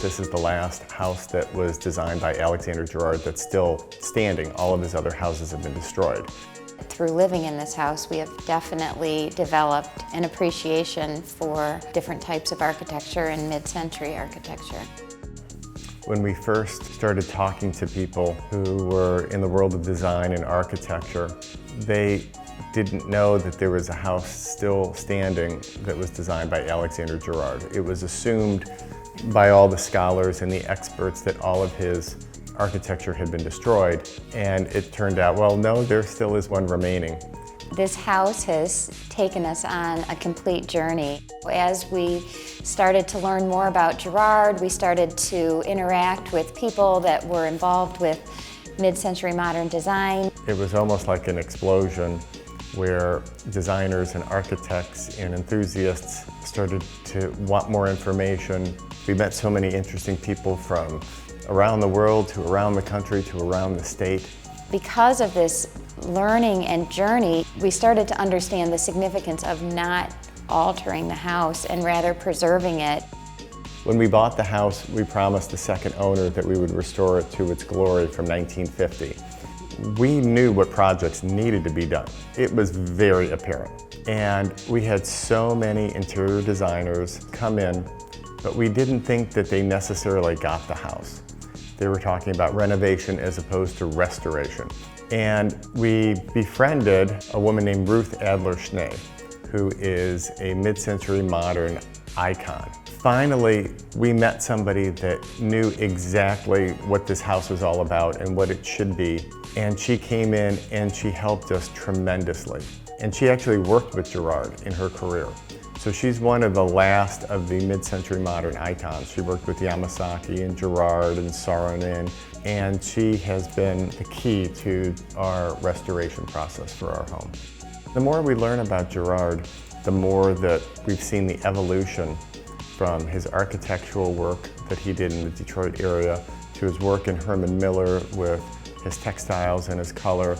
This is the last house that was designed by Alexander Girard that's still standing. All of his other houses have been destroyed. Through living in this house, we have definitely developed an appreciation for different types of architecture and mid-century architecture. When we first started talking to people who were in the world of design and architecture, they didn't know that there was a house still standing that was designed by Alexander Girard. It was assumed by all the scholars and the experts that all of his architecture had been destroyed, and it turned out, well, no, there still is one remaining. This house has taken us on a complete journey. As we started to learn more about Girard, we started to interact with people that were involved with mid-century modern design. It was almost like an explosion where designers and architects and enthusiasts started to want more information. We met so many interesting people from around the world to around the country to around the state. Because of this learning and journey, we started to understand the significance of not altering the house and rather preserving it. When we bought the house, we promised the second owner that we would restore it to its glory from 1950. We knew what projects needed to be done. It was very apparent. And we had so many interior designers come in, but we didn't think that they necessarily got the house. They were talking about renovation as opposed to restoration. And we befriended a woman named Ruth Adler-Schnee, who is a mid-century modern icon. Finally, we met somebody that knew exactly what this house was all about and what it should be. And she came in and she helped us tremendously. And she actually worked with Girard in her career. So she's one of the last of the mid-century modern icons. She worked with Yamasaki and Girard and Saarinen, and she has been the key to our restoration process for our home. The more we learn about Girard, the more that we've seen the evolution from his architectural work that he did in the Detroit area to his work in Herman Miller with his textiles and his color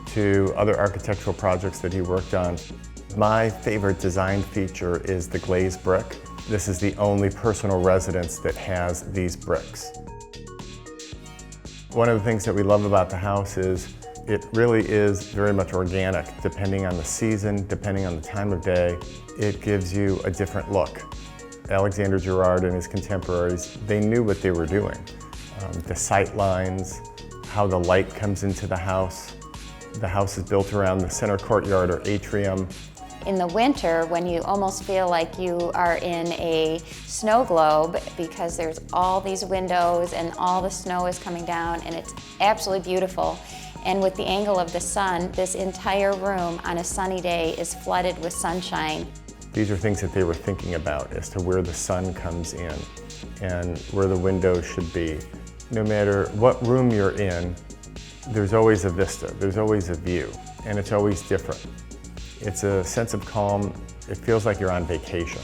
to other architectural projects that he worked on. My favorite design feature is the glazed brick. This is the only personal residence that has these bricks. One of the things that we love about the house is it really is very much organic. Depending on the season, depending on the time of day, it gives you a different look. Alexander Girard and his contemporaries, they knew what they were doing. The sight lines, how the light comes into the house. The house is built around the center courtyard or atrium. In the winter, when you almost feel like you are in a snow globe because there's all these windows and all the snow is coming down and it's absolutely beautiful. And with the angle of the sun, this entire room on a sunny day is flooded with sunshine. These are things that they were thinking about as to where the sun comes in and where the windows should be. No matter what room you're in, there's always a vista, there's always a view, and it's always different. It's a sense of calm. It feels like you're on vacation.